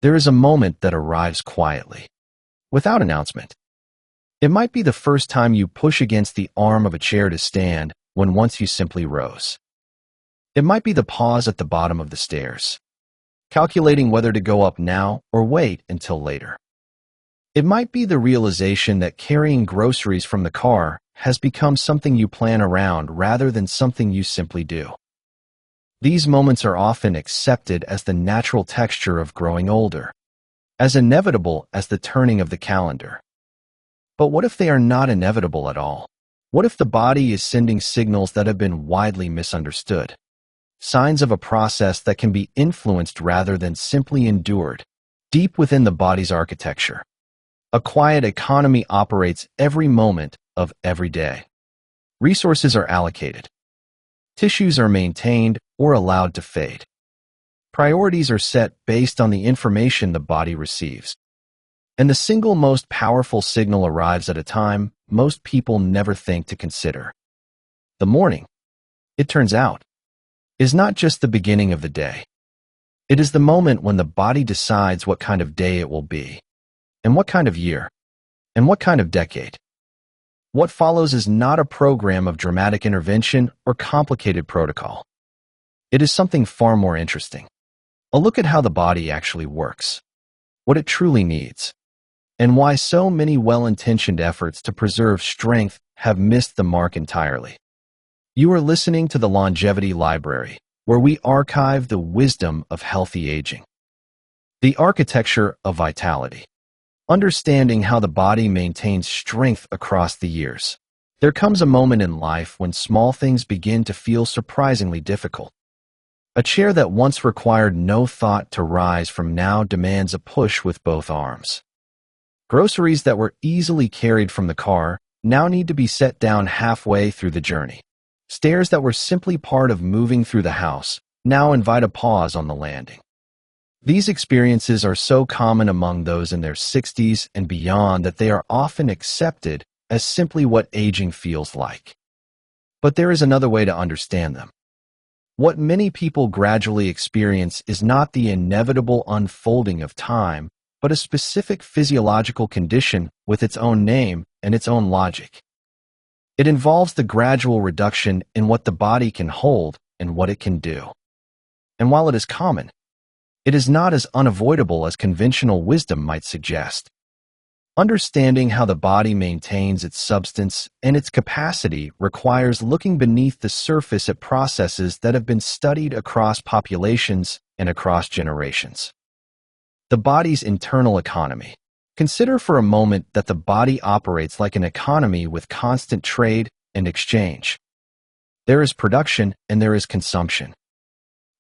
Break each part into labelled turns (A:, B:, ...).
A: There is a moment that arrives quietly, without announcement. It might be the first time you push against the arm of a chair to stand when once you simply rose. It might be the pause at the bottom of the stairs, calculating whether to go up now or wait until later. It might be the realization that carrying groceries from the car has become something you plan around rather than something you simply do. These moments are often accepted as the natural texture of growing older, as inevitable as the turning of the calendar. But what if they are not inevitable at all? What if the body is sending signals that have been widely misunderstood? Signs of a process that can be influenced rather than simply endured, deep within the body's architecture. A quiet economy operates every moment of every day. Resources are allocated. Tissues are maintained or allowed to fade. Priorities are set based on the information the body receives. And the single most powerful signal arrives at a time most people never think to consider. The morning, it turns out, is not just the beginning of the day. It is the moment when the body decides what kind of day it will be, and what kind of year, and what kind of decade. What follows is not a program of dramatic intervention or complicated protocol. It is something far more interesting. A look at how the body actually works, what it truly needs, and why so many well-intentioned efforts to preserve strength have missed the mark entirely. You are listening to the Longevity Library, where we archive the wisdom of healthy aging. The architecture of vitality. Understanding how the body maintains strength across the years. There comes a moment in life when small things begin to feel surprisingly difficult. A chair that once required no thought to rise from now demands a push with both arms. Groceries that were easily carried from the car now need to be set down halfway through the journey. Stairs that were simply part of moving through the house now invite a pause on the landing. These experiences are so common among those in their 60s and beyond that they are often accepted as simply what aging feels like. But there is another way to understand them. What many people gradually experience is not the inevitable unfolding of time, but a specific physiological condition with its own name and its own logic. It involves the gradual reduction in what the body can hold and what it can do. And while it is common, it is not as unavoidable as conventional wisdom might suggest. Understanding how the body maintains its substance and its capacity requires looking beneath the surface at processes that have been studied across populations and across generations. The body's internal economy. Consider for a moment that the body operates like an economy with constant trade and exchange. There is production and there is consumption.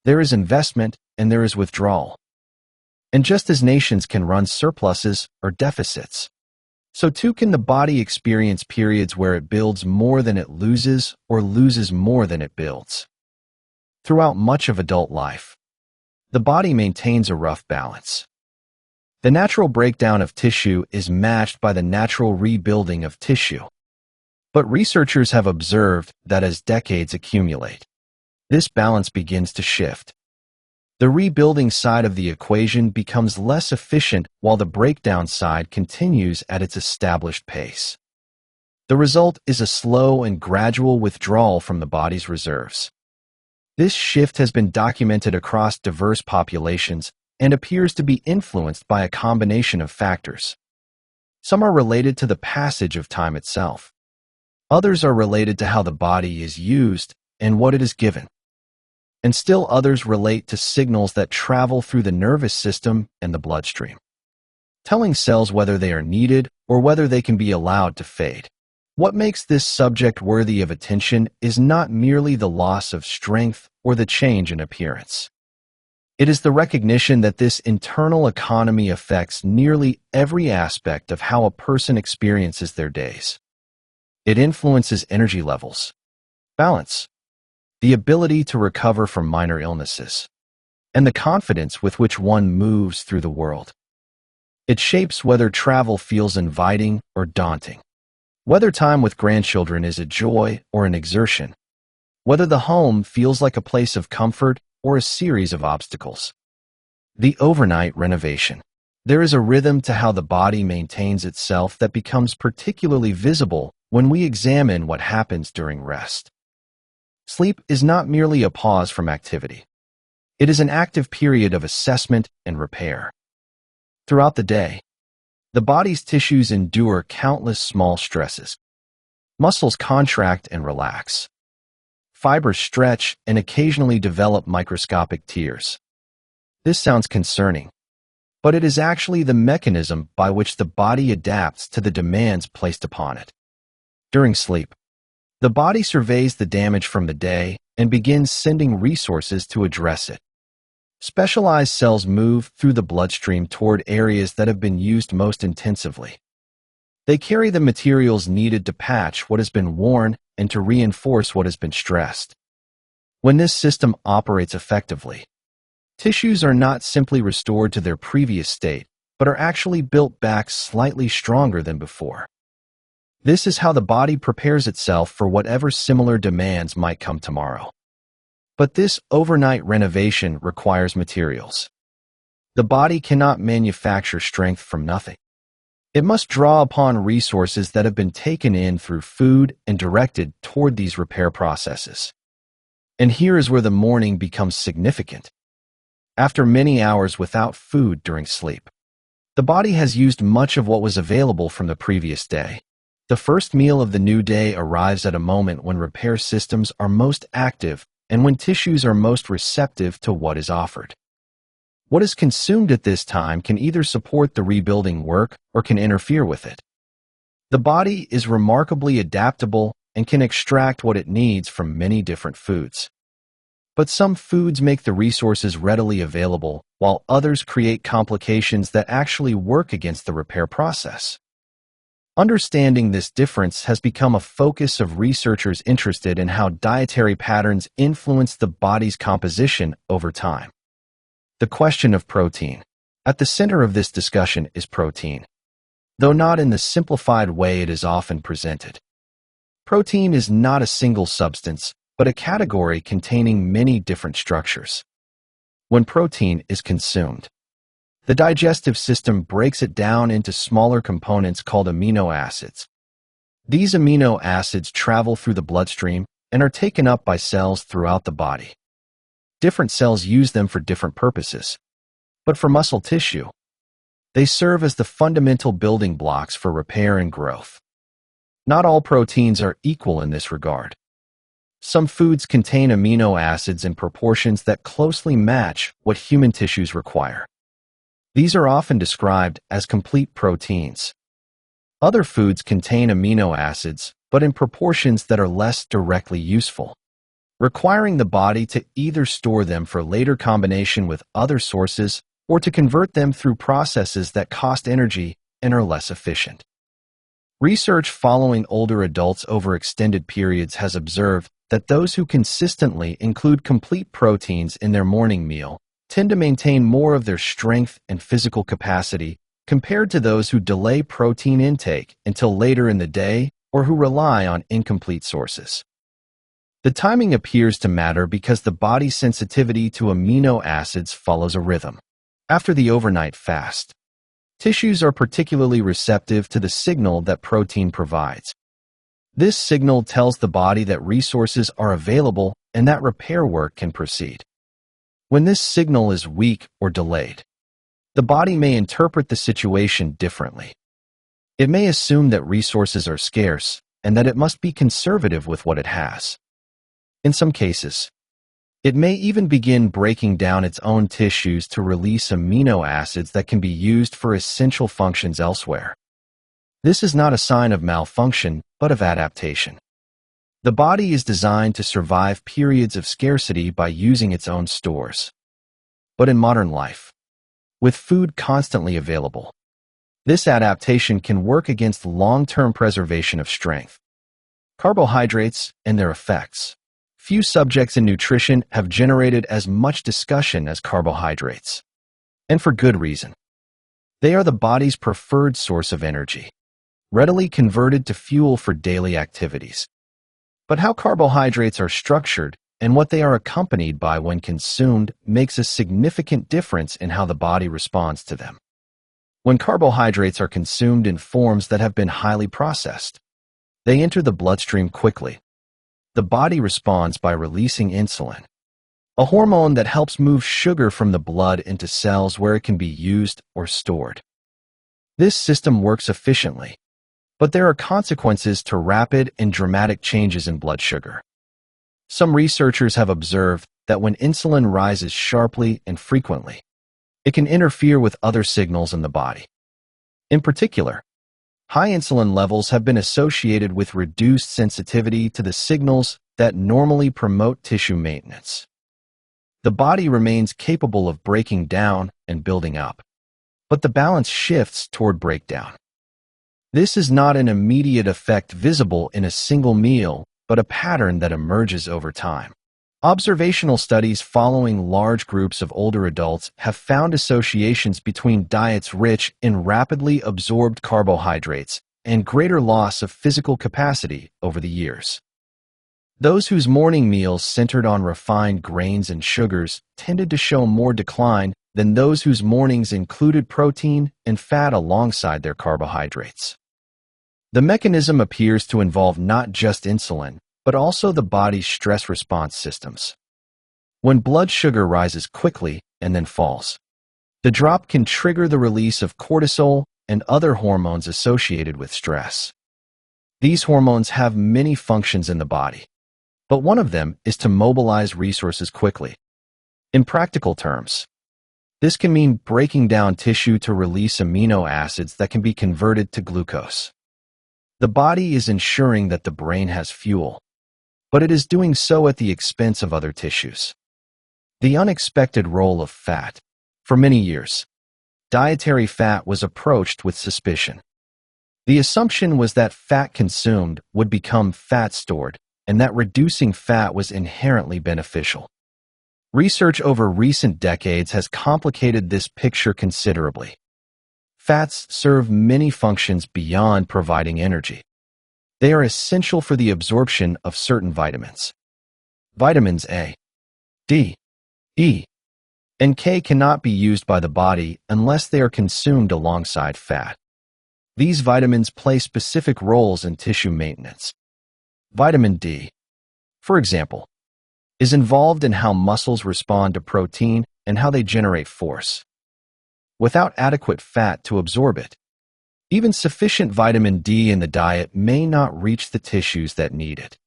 A: There is investment and there is withdrawal. And just as nations can run surpluses or deficits, so too can the body experience periods where it builds more than it loses or loses more than it builds. Throughout much of adult life, the body maintains a rough balance. The natural breakdown of tissue is matched by the natural rebuilding of tissue. But researchers have observed that as decades accumulate, this balance begins to shift. The rebuilding side of the equation becomes less efficient while the breakdown side continues at its established pace. The result is a slow and gradual withdrawal from the body's reserves. This shift has been documented across diverse populations and appears to be influenced by a combination of factors. Some are related to the passage of time itself. Others are related to how the body is used and what it is given. And still others relate to signals that travel through the nervous system and the bloodstream, telling cells whether they are needed or whether they can be allowed to fade. What makes this subject worthy of attention is not merely the loss of strength or the change in appearance. It is the recognition that this internal economy affects nearly every aspect of how a person experiences their days. It influences energy levels, balance, the ability to recover from minor illnesses, and the confidence with which one moves through the world. It shapes whether travel feels inviting or daunting, whether time with grandchildren is a joy or an exertion, whether the home feels like a place of comfort or a series of obstacles. The overnight renovation. There is a rhythm to how the body maintains itself that becomes particularly visible when we examine what happens during rest. Sleep is not merely a pause from activity. It is an active period of assessment and repair. Throughout the day, the body's tissues endure countless small stresses. Muscles contract and relax. Fibers stretch and occasionally develop microscopic tears. This sounds concerning, but it is actually the mechanism by which the body adapts to the demands placed upon it. During sleep, the body surveys the damage from the day and begins sending resources to address it. Specialized cells move through the bloodstream toward areas that have been used most intensively. They carry the materials needed to patch what has been worn and to reinforce what has been stressed. When this system operates effectively, tissues are not simply restored to their previous state, but are actually built back slightly stronger than before. This is how the body prepares itself for whatever similar demands might come tomorrow. But this overnight renovation requires materials. The body cannot manufacture strength from nothing. It must draw upon resources that have been taken in through food and directed toward these repair processes. And here is where the morning becomes significant. After many hours without food during sleep, the body has used much of what was available from the previous day. The first meal of the new day arrives at a moment when repair systems are most active and when tissues are most receptive to what is offered. What is consumed at this time can either support the rebuilding work or can interfere with it. The body is remarkably adaptable and can extract what it needs from many different foods. But some foods make the resources readily available, while others create complications that actually work against the repair process. Understanding this difference has become a focus of researchers interested in how dietary patterns influence the body's composition over time. The question of protein. At the center of this discussion is protein, though not in the simplified way it is often presented. Protein is not a single substance, but a category containing many different structures. When protein is consumed, the digestive system breaks it down into smaller components called amino acids. These amino acids travel through the bloodstream and are taken up by cells throughout the body. Different cells use them for different purposes, but for muscle tissue, they serve as the fundamental building blocks for repair and growth. Not all proteins are equal in this regard. Some foods contain amino acids in proportions that closely match what human tissues require. These are often described as complete proteins. Other foods contain amino acids, but in proportions that are less directly useful, requiring the body to either store them for later combination with other sources or to convert them through processes that cost energy and are less efficient. Research following older adults over extended periods has observed that those who consistently include complete proteins in their morning meal tend to maintain more of their strength and physical capacity compared to those who delay protein intake until later in the day or who rely on incomplete sources. The timing appears to matter because the body's sensitivity to amino acids follows a rhythm. After the overnight fast, tissues are particularly receptive to the signal that protein provides. This signal tells the body that resources are available and that repair work can proceed. When this signal is weak or delayed, the body may interpret the situation differently. It may assume that resources are scarce and that it must be conservative with what it has. In some cases, it may even begin breaking down its own tissues to release amino acids that can be used for essential functions elsewhere. This is not a sign of malfunction, but of adaptation. The body is designed to survive periods of scarcity by using its own stores. But in modern life, with food constantly available, this adaptation can work against long-term preservation of strength. Carbohydrates and their effects. Few subjects in nutrition have generated as much discussion as carbohydrates. And for good reason. They are the body's preferred source of energy, readily converted to fuel for daily activities. But how carbohydrates are structured and what they are accompanied by when consumed makes a significant difference in how the body responds to them. When carbohydrates are consumed in forms that have been highly processed, they enter the bloodstream quickly. The body responds by releasing insulin, a hormone that helps move sugar from the blood into cells where it can be used or stored. This system works efficiently, but there are consequences to rapid and dramatic changes in blood sugar. Some researchers have observed that when insulin rises sharply and frequently, it can interfere with other signals in the body. In particular, high insulin levels have been associated with reduced sensitivity to the signals that normally promote tissue maintenance. The body remains capable of breaking down and building up, but the balance shifts toward breakdown. This is not an immediate effect visible in a single meal, but a pattern that emerges over time. Observational studies following large groups of older adults have found associations between diets rich in rapidly absorbed carbohydrates and greater loss of physical capacity over the years. Those whose morning meals centered on refined grains and sugars tended to show more decline than those whose mornings included protein and fat alongside their carbohydrates. The mechanism appears to involve not just insulin, but also the body's stress response systems. When blood sugar rises quickly and then falls, the drop can trigger the release of cortisol and other hormones associated with stress. These hormones have many functions in the body, but one of them is to mobilize resources quickly. In practical terms, this can mean breaking down tissue to release amino acids that can be converted to glucose. The body is ensuring that the brain has fuel, but it is doing so at the expense of other tissues. The unexpected role of fat. For many years, dietary fat was approached with suspicion. The assumption was that fat consumed would become fat stored, and that reducing fat was inherently beneficial. Research over recent decades has complicated this picture considerably. Fats serve many functions beyond providing energy. They are essential for the absorption of certain vitamins. Vitamins A, D, E, and K cannot be used by the body unless they are consumed alongside fat. These vitamins play specific roles in tissue maintenance. Vitamin D, for example, is involved in how muscles respond to protein and how they generate force. Without adequate fat to absorb it, even sufficient vitamin D in the diet may not reach the tissues that need it.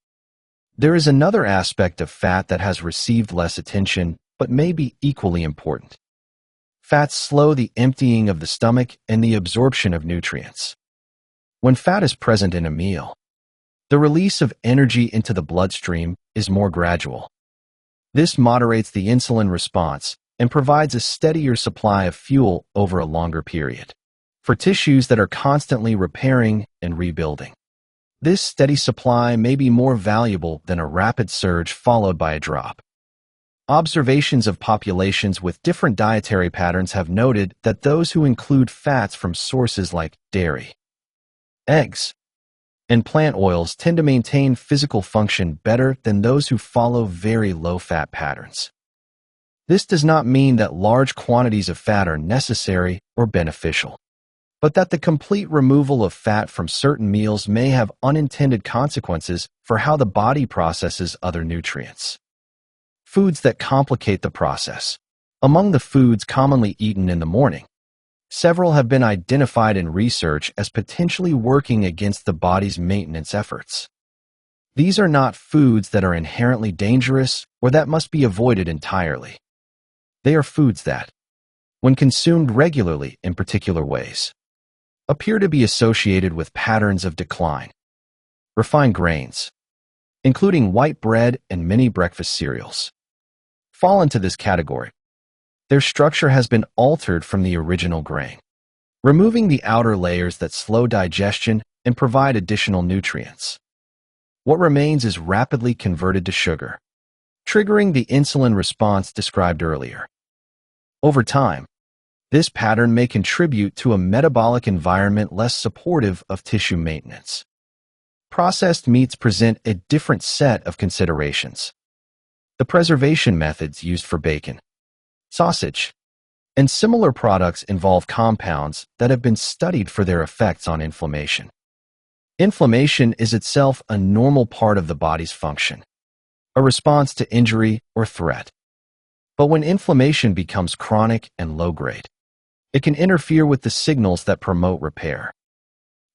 A: There is another aspect of fat that has received less attention, but may be equally important. Fats slow the emptying of the stomach and the absorption of nutrients. When fat is present in a meal, the release of energy into the bloodstream is more gradual. This moderates the insulin response and provides a steadier supply of fuel over a longer period. For tissues that are constantly repairing and rebuilding, this steady supply may be more valuable than a rapid surge followed by a drop. Observations of populations with different dietary patterns have noted that those who include fats from sources like dairy, eggs, and plant oils tend to maintain physical function better than those who follow very low-fat patterns. This does not mean that large quantities of fat are necessary or beneficial, but that the complete removal of fat from certain meals may have unintended consequences for how the body processes other nutrients. Foods that complicate the process. Among the foods commonly eaten in the morning, several have been identified in research as potentially working against the body's maintenance efforts. These are not foods that are inherently dangerous or that must be avoided entirely. They are foods that, when consumed regularly in particular ways, appear to be associated with patterns of decline. Refined grains, including white bread and many breakfast cereals, fall into this category. Their structure has been altered from the original grain, removing the outer layers that slow digestion and provide additional nutrients. What remains is rapidly converted to sugar, triggering the insulin response described earlier. Over time, this pattern may contribute to a metabolic environment less supportive of tissue maintenance. Processed meats present a different set of considerations. The preservation methods used for bacon, sausage, and similar products involve compounds that have been studied for their effects on inflammation. Inflammation is itself a normal part of the body's function, a response to injury or threat. But when inflammation becomes chronic and low-grade, it can interfere with the signals that promote repair.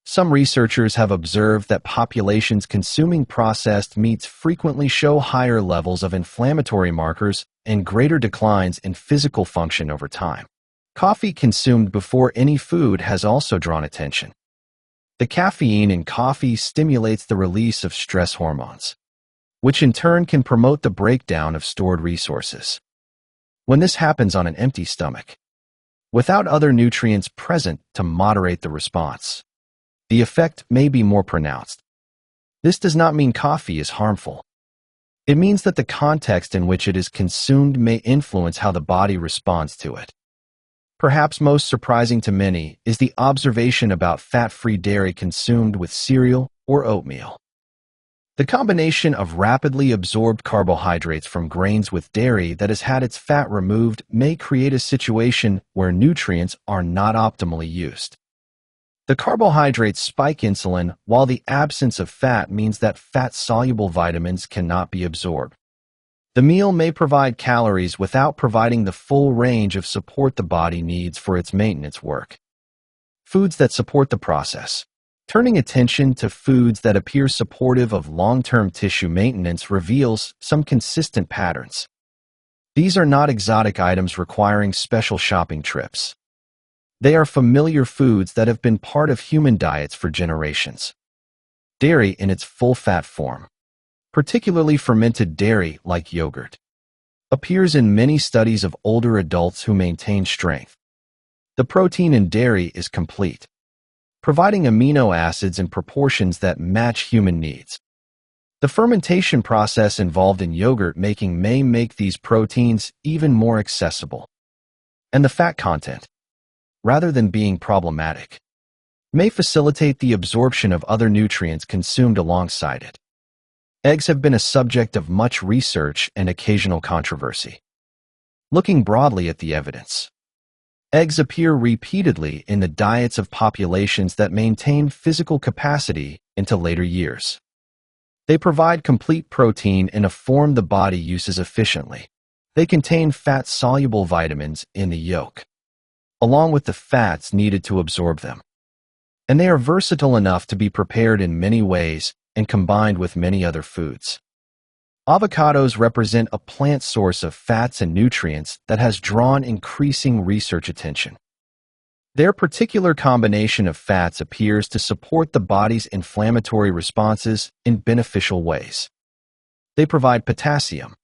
A: Some researchers have observed that populations consuming processed meats frequently show higher levels of inflammatory markers and greater declines in physical function over time. Coffee consumed before any food has also drawn attention. The caffeine in coffee stimulates the release of stress hormones, which in turn can promote the breakdown of stored resources. When this happens on an empty stomach, without other nutrients present to moderate the response, the effect may be more pronounced. This does not mean coffee is harmful. It means that the context in which it is consumed may influence how the body responds to it. Perhaps most surprising to many is the observation about fat-free dairy consumed with cereal or oatmeal. The combination of rapidly absorbed carbohydrates from grains with dairy that has had its fat removed may create a situation where nutrients are not optimally used. The carbohydrates spike insulin, while the absence of fat means that fat-soluble vitamins cannot be absorbed. The meal may provide calories without providing the full range of support the body needs for its maintenance work. Foods that support the process. Turning attention to foods that appear supportive of long-term tissue maintenance reveals some consistent patterns. These are not exotic items requiring special shopping trips. They are familiar foods that have been part of human diets for generations. Dairy in its full-fat form, particularly fermented dairy like yogurt, appears in many studies of older adults who maintain strength. The protein in dairy is complete, providing amino acids in proportions that match human needs. The fermentation process involved in yogurt making may make these proteins even more accessible. And the fat content, rather than being problematic, may facilitate the absorption of other nutrients consumed alongside it. Eggs have been a subject of much research and occasional controversy. Looking broadly at the evidence, eggs appear repeatedly in the diets of populations that maintain physical capacity into later years. They provide complete protein in a form the body uses efficiently. They contain fat-soluble vitamins in the yolk, along with the fats needed to absorb them. And they are versatile enough to be prepared in many ways and combined with many other foods. Avocados represent a plant source of fats and nutrients that has drawn increasing research attention. Their particular combination of fats appears to support the body's inflammatory responses in beneficial ways. They provide potassium,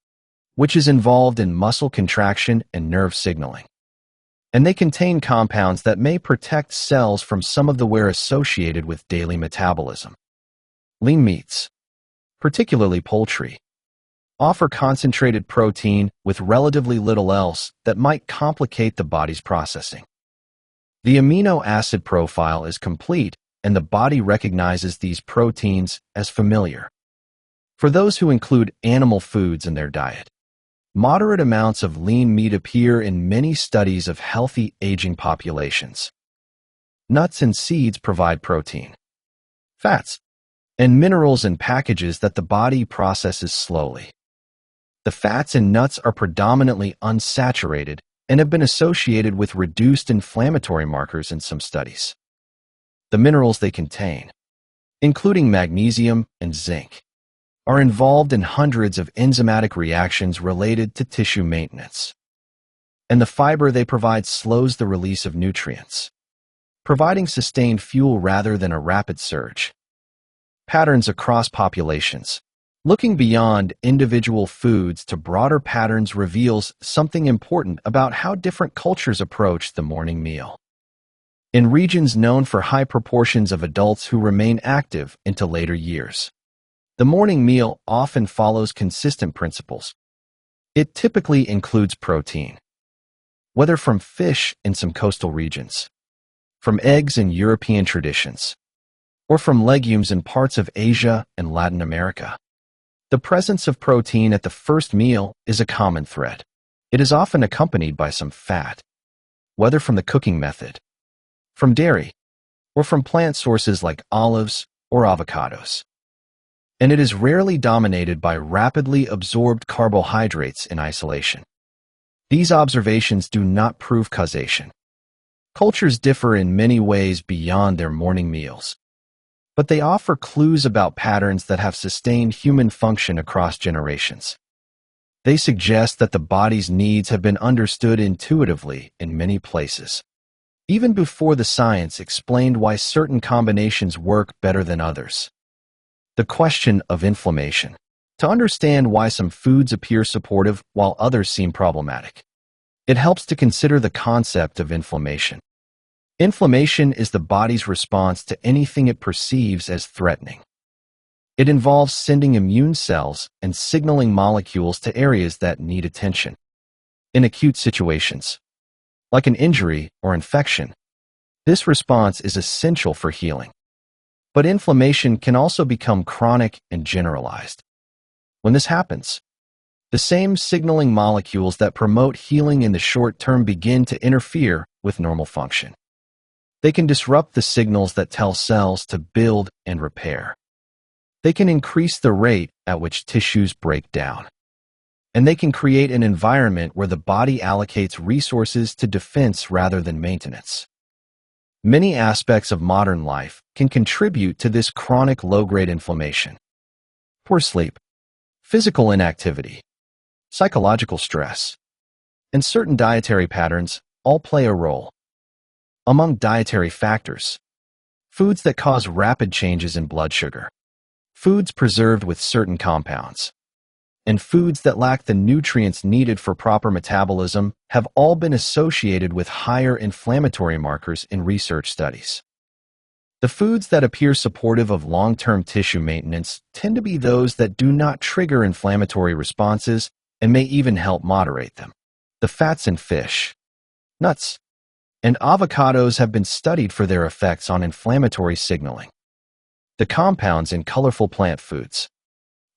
A: which is involved in muscle contraction and nerve signaling. And they contain compounds that may protect cells from some of the wear associated with daily metabolism. Lean meats, particularly poultry, offer concentrated protein with relatively little else that might complicate the body's processing. The amino acid profile is complete, and the body recognizes these proteins as familiar. For those who include animal foods in their diet, moderate amounts of lean meat appear in many studies of healthy aging populations. Nuts and seeds provide protein, fats, and minerals in packages that the body processes slowly. The fats in nuts are predominantly unsaturated and have been associated with reduced inflammatory markers in some studies. The minerals they contain, including magnesium and zinc, are involved in hundreds of enzymatic reactions related to tissue maintenance. And the fiber they provide slows the release of nutrients, providing sustained fuel rather than a rapid surge. Patterns across populations. Looking beyond individual foods to broader patterns reveals something important about how different cultures approach the morning meal. In regions known for high proportions of adults who remain active into later years, the morning meal often follows consistent principles. It typically includes protein, whether from fish in some coastal regions, from eggs in European traditions, or from legumes in parts of Asia and Latin America. The presence of protein at the first meal is a common thread. It is often accompanied by some fat, whether from the cooking method, from dairy, or from plant sources like olives or avocados. And it is rarely dominated by rapidly absorbed carbohydrates in isolation. These observations do not prove causation. Cultures differ in many ways beyond their morning meals, but they offer clues about patterns that have sustained human function across generations. They suggest that the body's needs have been understood intuitively in many places, even before the science explained why certain combinations work better than others. The question of inflammation. To understand why some foods appear supportive while others seem problematic, it helps to consider the concept of inflammation. Inflammation is the body's response to anything it perceives as threatening. It involves sending immune cells and signaling molecules to areas that need attention. In acute situations, like an injury or infection, this response is essential for healing. But inflammation can also become chronic and generalized. When this happens, the same signaling molecules that promote healing in the short term begin to interfere with normal function. They can disrupt the signals that tell cells to build and repair. They can increase the rate at which tissues break down. And they can create an environment where the body allocates resources to defense rather than maintenance. Many aspects of modern life can contribute to this chronic low-grade inflammation. Poor sleep, physical inactivity, psychological stress, and certain dietary patterns all play a role. Among dietary factors, foods that cause rapid changes in blood sugar, foods preserved with certain compounds, and foods that lack the nutrients needed for proper metabolism have all been associated with higher inflammatory markers in research studies. The foods that appear supportive of long-term tissue maintenance tend to be those that do not trigger inflammatory responses and may even help moderate them. The fats in fish, nuts, and avocados have been studied for their effects on inflammatory signaling. The compounds in colorful plant foods,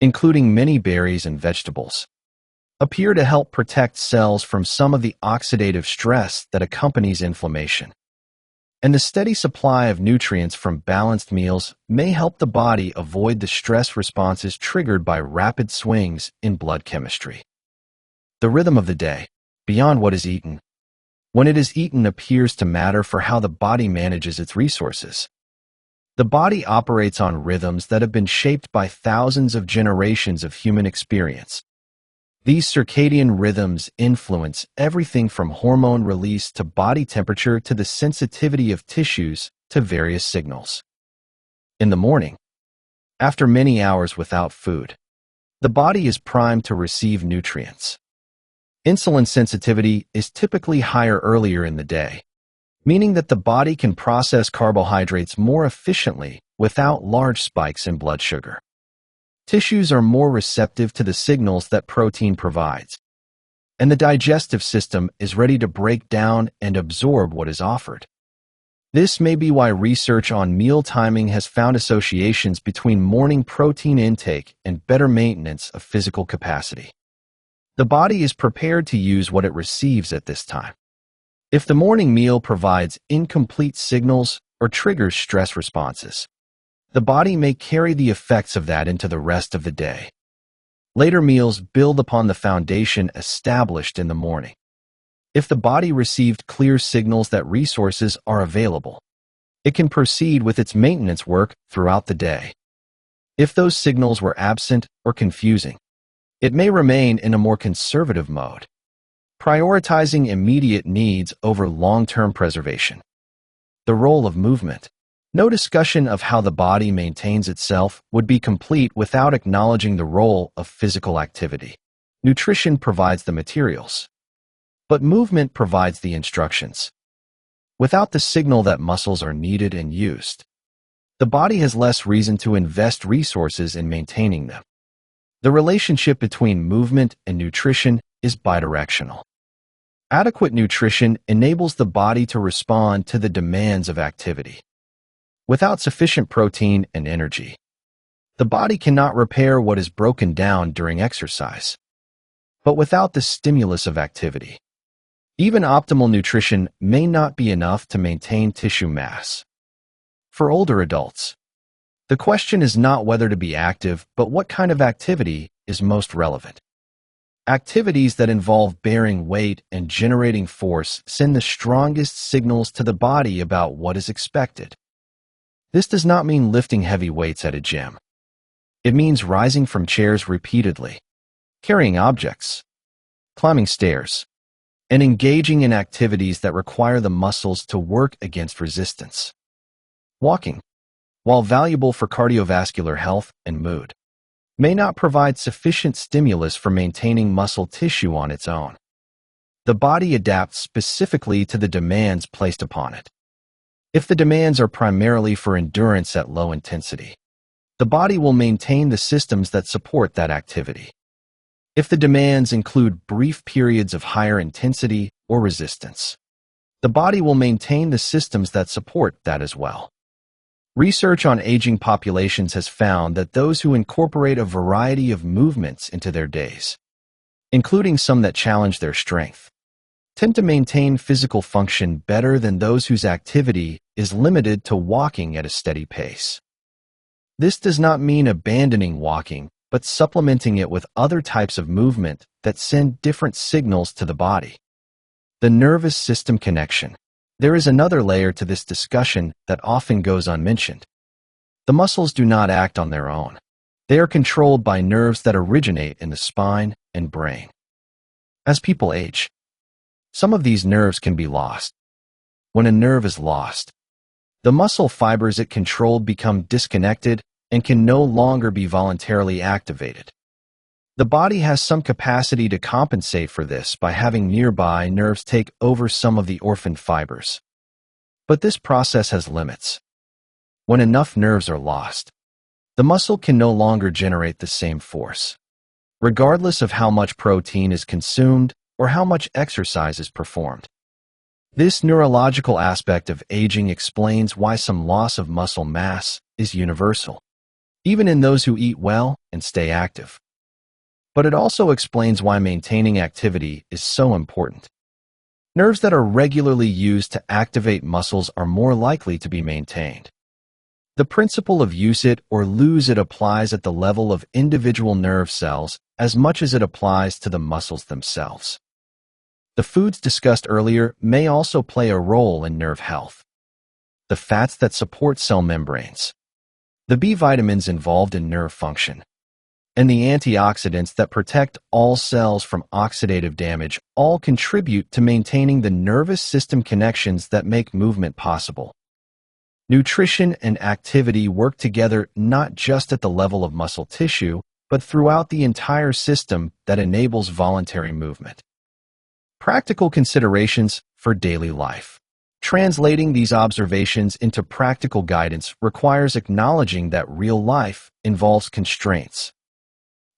A: including many berries and vegetables, appear to help protect cells from some of the oxidative stress that accompanies inflammation. And the steady supply of nutrients from balanced meals may help the body avoid the stress responses triggered by rapid swings in blood chemistry. The rhythm of the day, beyond what is eaten, when it is eaten appears to matter for how the body manages its resources. The body operates on rhythms that have been shaped by thousands of generations of human experience. These circadian rhythms influence everything from hormone release to body temperature to the sensitivity of tissues to various signals. In the morning, after many hours without food, the body is primed to receive nutrients. Insulin sensitivity is typically higher earlier in the day, meaning that the body can process carbohydrates more efficiently without large spikes in blood sugar. Tissues are more receptive to the signals that protein provides, and the digestive system is ready to break down and absorb what is offered. This may be why research on meal timing has found associations between morning protein intake and better maintenance of physical capacity. The body is prepared to use what it receives at this time. If the morning meal provides incomplete signals or triggers stress responses, the body may carry the effects of that into the rest of the day. Later meals build upon the foundation established in the morning. If the body received clear signals that resources are available, it can proceed with its maintenance work throughout the day. If those signals were absent or confusing, it may remain in a more conservative mode, prioritizing immediate needs over long-term preservation. The role of movement. No discussion of how the body maintains itself would be complete without acknowledging the role of physical activity. Nutrition provides the materials, but movement provides the instructions. Without the signal that muscles are needed and used, the body has less reason to invest resources in maintaining them. The relationship between movement and nutrition is bidirectional. Adequate nutrition enables the body to respond to the demands of activity. Without sufficient protein and energy, The body cannot repair what is broken down during exercise. But without the stimulus of activity, even optimal nutrition may not be enough to maintain tissue mass. For older adults, the question is not whether to be active, but what kind of activity is most relevant. Activities that involve bearing weight and generating force send the strongest signals to the body about what is expected. This does not mean lifting heavy weights at a gym. It means rising from chairs repeatedly, carrying objects, climbing stairs, and engaging in activities that require the muscles to work against resistance. Walking, while valuable for cardiovascular health and mood, may not provide sufficient stimulus for maintaining muscle tissue on its own. The body adapts specifically to the demands placed upon it. If the demands are primarily for endurance at low intensity, the body will maintain the systems that support that activity. If the demands include brief periods of higher intensity or resistance, the body will maintain the systems that support that as well. Research on aging populations has found that those who incorporate a variety of movements into their days, including some that challenge their strength, tend to maintain physical function better than those whose activity is limited to walking at a steady pace. This does not mean abandoning walking, but supplementing it with other types of movement that send different signals to the body. The nervous system connection. There is another layer to this discussion that often goes unmentioned. The muscles do not act on their own. They are controlled by nerves that originate in the spine and brain. As people age, some of these nerves can be lost. When a nerve is lost, the muscle fibers it controlled become disconnected and can no longer be voluntarily activated. The body has some capacity to compensate for this by having nearby nerves take over some of the orphaned fibers. But this process has limits. When enough nerves are lost, the muscle can no longer generate the same force, regardless of how much protein is consumed or how much exercise is performed. This neurological aspect of aging explains why some loss of muscle mass is universal, even in those who eat well and stay active. But it also explains why maintaining activity is so important. Nerves that are regularly used to activate muscles are more likely to be maintained. The principle of use it or lose it applies at the level of individual nerve cells as much as it applies to the muscles themselves. The foods discussed earlier may also play a role in nerve health. The fats that support cell membranes, the B vitamins involved in nerve function, and the antioxidants that protect all cells from oxidative damage all contribute to maintaining the nervous system connections that make movement possible. Nutrition and activity work together not just at the level of muscle tissue, but throughout the entire system that enables voluntary movement. Practical considerations for daily life. Translating these observations into practical guidance requires acknowledging that real life involves constraints.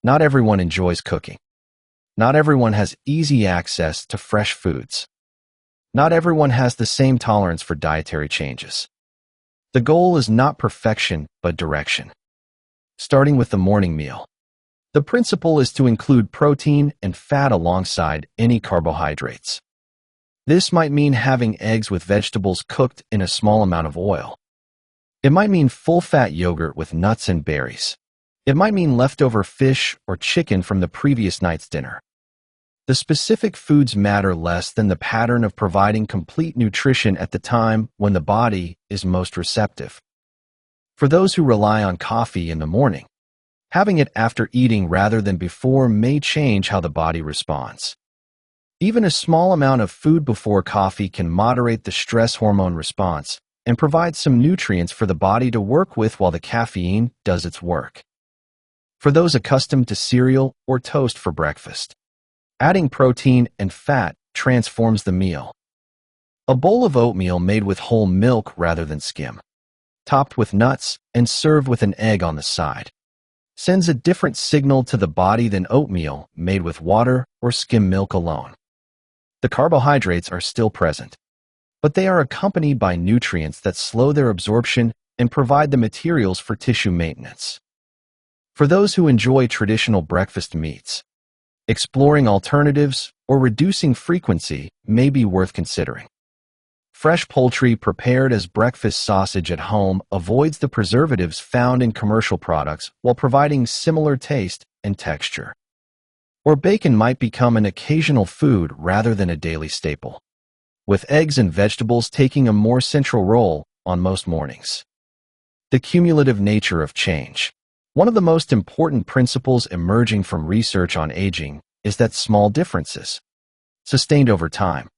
A: Not everyone enjoys cooking. Not everyone has easy access to fresh foods. Not everyone has the same tolerance for dietary changes. The goal is not perfection, but direction. Starting with the morning meal, the principle is to include protein and fat alongside any carbohydrates. This might mean having eggs with vegetables cooked in a small amount of oil. It might mean full-fat yogurt with nuts and berries. It might mean leftover fish or chicken from the previous night's dinner. The specific foods matter less than the pattern of providing complete nutrition at the time when the body is most receptive. For those who rely on coffee in the morning, having it after eating rather than before may change how the body responds. Even a small amount of food before coffee can moderate the stress hormone response and provide some nutrients for the body to work with while the caffeine does its work. For those accustomed to cereal or toast for breakfast, adding protein and fat transforms the meal. A bowl of oatmeal made with whole milk rather than skim, topped with nuts and served with an egg on the side, sends a different signal to the body than oatmeal made with water or skim milk alone. The carbohydrates are still present, but they are accompanied by nutrients that slow their absorption and provide the materials for tissue maintenance. For those who enjoy traditional breakfast meats, exploring alternatives or reducing frequency may be worth considering. Fresh poultry prepared as breakfast sausage at home avoids the preservatives found in commercial products while providing similar taste and texture. Or bacon might become an occasional food rather than a daily staple, with eggs and vegetables taking a more central role on most mornings. The cumulative nature of change. One of the most important principles emerging from research on aging is that small differences, sustained over time,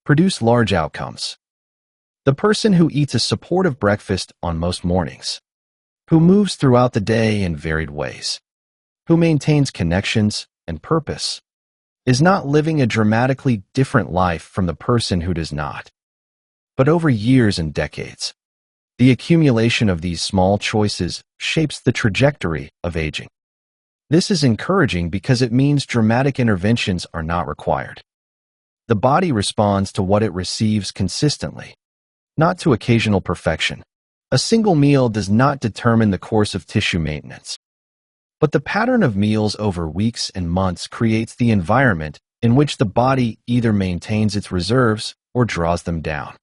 A: produce large outcomes. The person who eats a supportive breakfast on most mornings, who moves throughout the day in varied ways, who maintains connections and purpose, is not living a dramatically different life from the person who does not. But over years and decades, the accumulation of these small choices shapes the trajectory of aging. This is encouraging because it means dramatic interventions are not required. The body responds to what it receives consistently, not to occasional perfection. A single meal does not determine the course of tissue maintenance, but the pattern of meals over weeks and months creates the environment in which the body either maintains its reserves or draws them down.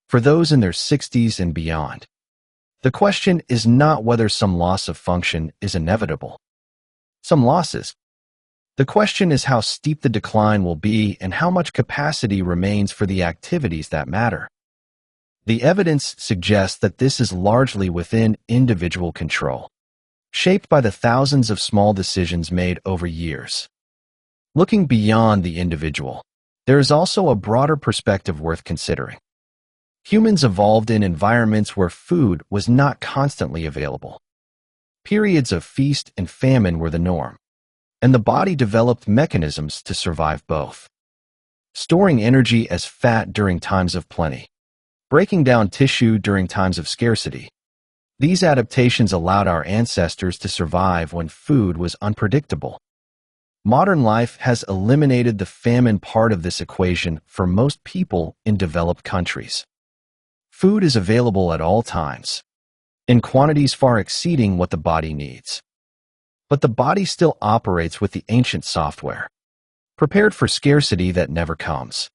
A: For those in their 60s and beyond, the question is not whether some loss of function is inevitable. Some losses. The question is how steep the decline will be and how much capacity remains for the activities that matter. The evidence suggests that this is largely within individual control, shaped by the thousands of small decisions made over years. Looking beyond the individual, there is also a broader perspective worth considering. Humans evolved in environments where food was not constantly available. Periods of feast and famine were the norm, and the body developed mechanisms to survive both. Storing energy as fat during times of plenty, breaking down tissue during times of scarcity. These adaptations allowed our ancestors to survive when food was unpredictable. Modern life has eliminated the famine part of this equation for most people in developed countries. Food is available at all times, in quantities far exceeding what the body needs. But the body still operates with the ancient software, prepared for scarcity that never comes.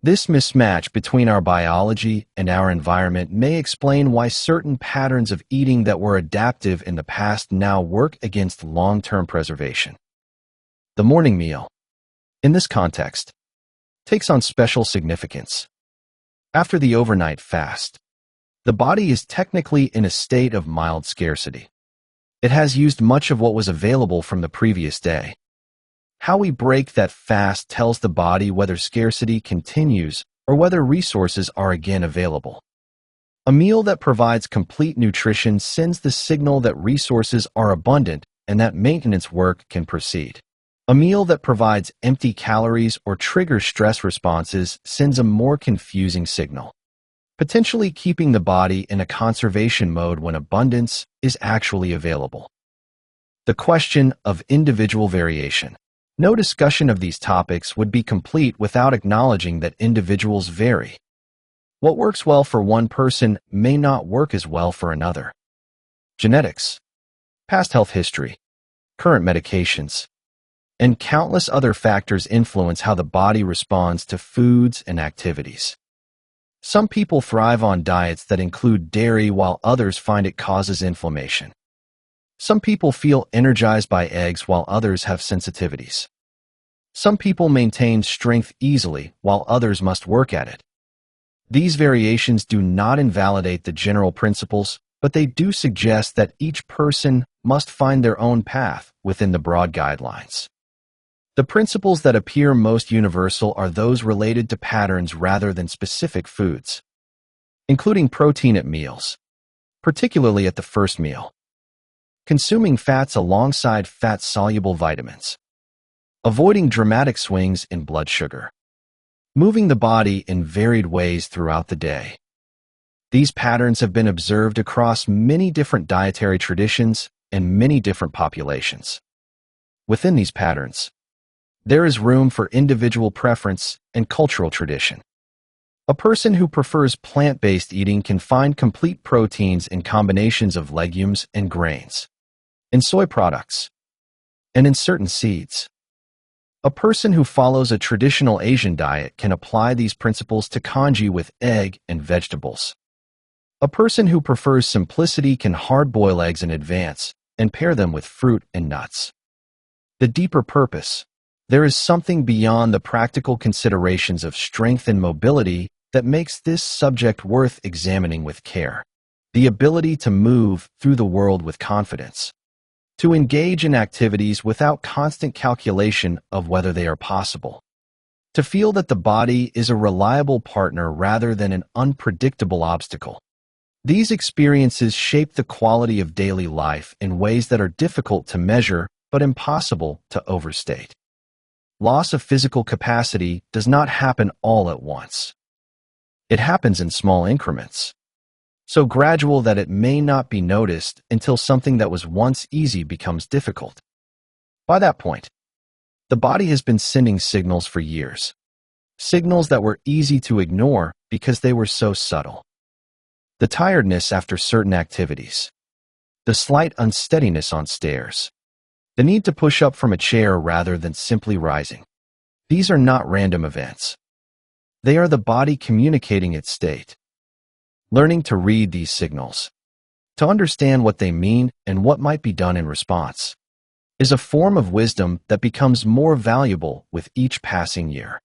A: This mismatch between our biology and our environment may explain why certain patterns of eating that were adaptive in the past now work against long-term preservation. The morning meal, in this context, takes on special significance. After the overnight fast, the body is technically in a state of mild scarcity. It has used much of what was available from the previous day. How we break that fast tells the body whether scarcity continues or whether resources are again available. A meal that provides complete nutrition sends the signal that resources are abundant and that maintenance work can proceed. A meal that provides empty calories or triggers stress responses sends a more confusing signal, potentially keeping the body in a conservation mode when abundance is actually available. The question of individual variation. No discussion of these topics would be complete without acknowledging that individuals vary. What works well for one person may not work as well for another. Genetics, past health history, current medications, and countless other factors influence how the body responds to foods and activities. Some people thrive on diets that include dairy while others find it causes inflammation. Some people feel energized by eggs while others have sensitivities. Some people maintain strength easily while others must work at it. These variations do not invalidate the general principles, but they do suggest that each person must find their own path within the broad guidelines. The principles that appear most universal are those related to patterns rather than specific foods, including protein at meals, particularly at the first meal, consuming fats alongside fat-soluble vitamins, avoiding dramatic swings in blood sugar, moving the body in varied ways throughout the day. These patterns have been observed across many different dietary traditions and many different populations. Within these patterns, there is room for individual preference and cultural tradition. A person who prefers plant-based eating can find complete proteins in combinations of legumes and grains. in soy products, and in certain seeds. A person who follows a traditional Asian diet can apply these principles to congee with egg and vegetables. A person who prefers simplicity can hard-boil eggs in advance and pair them with fruit and nuts. The deeper purpose. There is something beyond the practical considerations of strength and mobility that makes this subject worth examining with care. The ability to move through the world with confidence. To engage in activities without constant calculation of whether they are possible. To feel that the body is a reliable partner rather than an unpredictable obstacle. These experiences shape the quality of daily life in ways that are difficult to measure but impossible to overstate. Loss of physical capacity does not happen all at once. It happens in small increments, so gradual that it may not be noticed until something that was once easy becomes difficult. By that point, the body has been sending signals for years, signals that were easy to ignore because they were so subtle. The tiredness after certain activities, the slight unsteadiness on stairs, the need to push up from a chair rather than simply rising. These are not random events. They are the body communicating its state. Learning to read these signals, to understand what they mean and what might be done in response, is a form of wisdom that becomes more valuable with each passing year.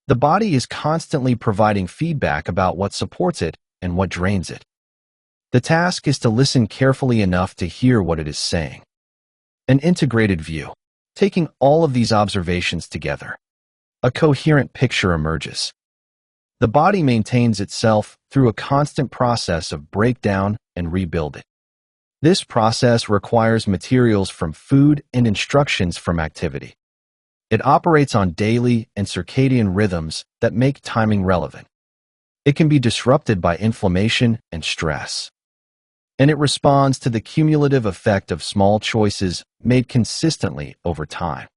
A: The body is constantly providing feedback about what supports it and what drains it. The task is to listen carefully enough to hear what it is saying. An integrated view, taking all of these observations together. A coherent picture emerges. The body maintains itself through a constant process of breakdown and rebuilding. This process requires materials from food and instructions from activity. It operates on daily and circadian rhythms that make timing relevant. It can be disrupted by inflammation and stress. And it responds to the cumulative effect of small choices made consistently over time.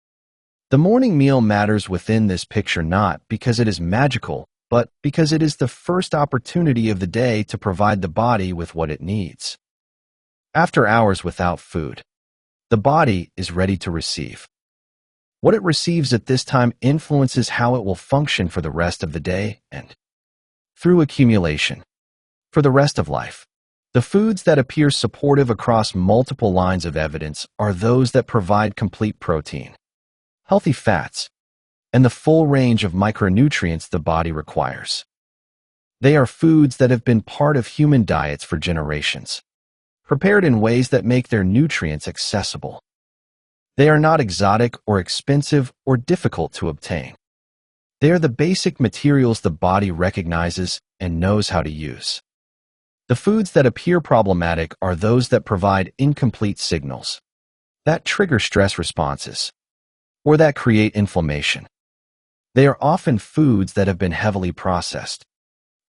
A: The morning meal matters within this picture not because it is magical, but because it is the first opportunity of the day to provide the body with what it needs. After hours without food, the body is ready to receive. What it receives at this time influences how it will function for the rest of the day and, through accumulation, for the rest of life. The foods that appear supportive across multiple lines of evidence are those that provide complete protein, healthy fats, and the full range of micronutrients the body requires. They are foods that have been part of human diets for generations, prepared in ways that make their nutrients accessible. They are not exotic or expensive or difficult to obtain. They are the basic materials the body recognizes and knows how to use. The foods that appear problematic are those that provide incomplete signals, that trigger stress responses, or that create inflammation. They are often foods that have been heavily processed,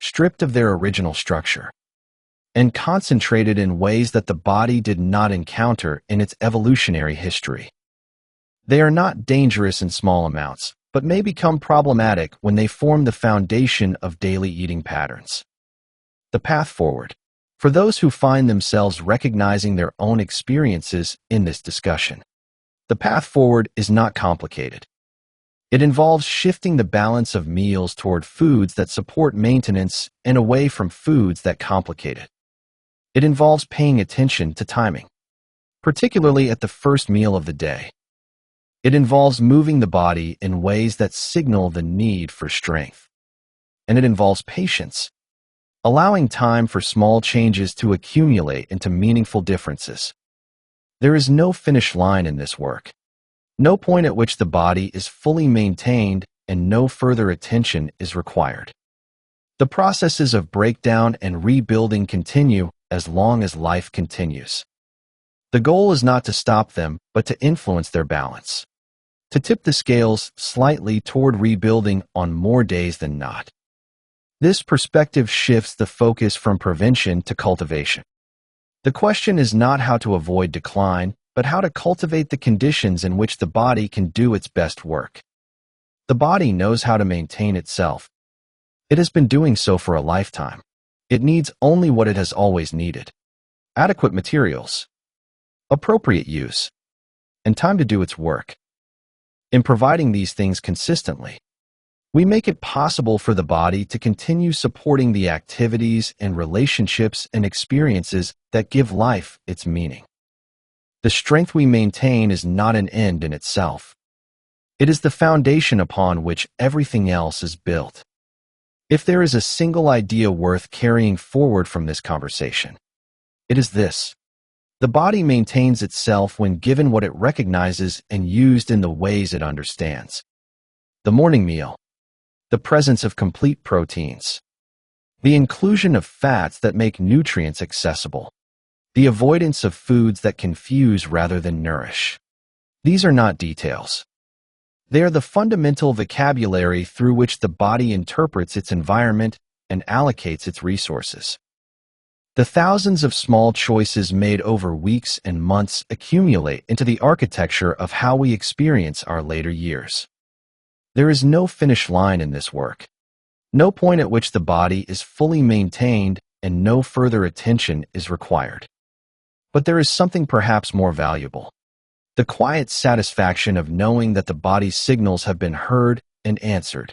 A: stripped of their original structure, and concentrated in ways that the body did not encounter in its evolutionary history. They are not dangerous in small amounts, but may become problematic when they form the foundation of daily eating patterns. The path forward. For those who find themselves recognizing their own experiences in this discussion, the path forward is not complicated. It involves shifting the balance of meals toward foods that support maintenance and away from foods that complicate it. It involves paying attention to timing, particularly at the first meal of the day. It involves moving the body in ways that signal the need for strength. And it involves patience, allowing time for small changes to accumulate into meaningful differences. There is no finish line in this work, no point at which the body is fully maintained and no further attention is required. The processes of breakdown and rebuilding continue as long as life continues. The goal is not to stop them, but to influence their balance, to tip the scales slightly toward rebuilding on more days than not. This perspective shifts the focus from prevention to cultivation. The question is not how to avoid decline, but how to cultivate the conditions in which the body can do its best work. The body knows how to maintain itself. It has been doing so for a lifetime. It needs only what it has always needed: adequate materials. appropriate use, and time to do its work. In providing these things consistently, we make it possible for the body to continue supporting the activities and relationships and experiences that give life its meaning. The strength we maintain is not an end in itself. It is the foundation upon which everything else is built. If there is a single idea worth carrying forward from this conversation, it is this: the body maintains itself when given what it recognizes and used in the ways it understands. The morning meal, the presence of complete proteins, the inclusion of fats that make nutrients accessible, the avoidance of foods that confuse rather than nourish. These are not details. They are the fundamental vocabulary through which the body interprets its environment and allocates its resources. The thousands of small choices made over weeks and months accumulate into the architecture of how we experience our later years. There is no finish line in this work, no point at which the body is fully maintained and no further attention is required. But there is something perhaps more valuable: the quiet satisfaction of knowing that the body's signals have been heard and answered,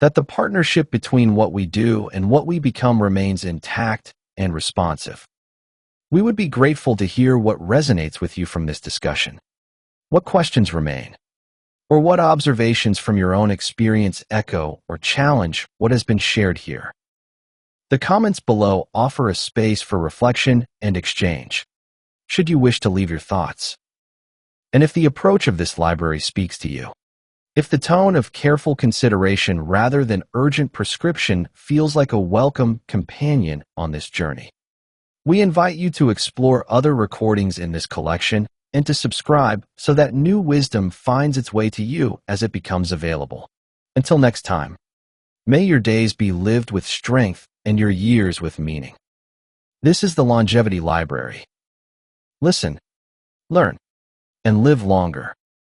A: that the partnership between what we do and what we become remains intact and responsive. We would be grateful to hear what resonates with you from this discussion. What questions remain? Or what observations from your own experience echo or challenge what has been shared here? The comments below offer a space for reflection and exchange, should you wish to leave your thoughts. And if the approach of this library speaks to you, if the tone of careful consideration rather than urgent prescription feels like a welcome companion on this journey, we invite you to explore other recordings in this collection and to subscribe so that new wisdom finds its way to you as it becomes available. Until next time, may your days be lived with strength and your years with meaning. This is the Longevity Library. Listen, learn, and live longer.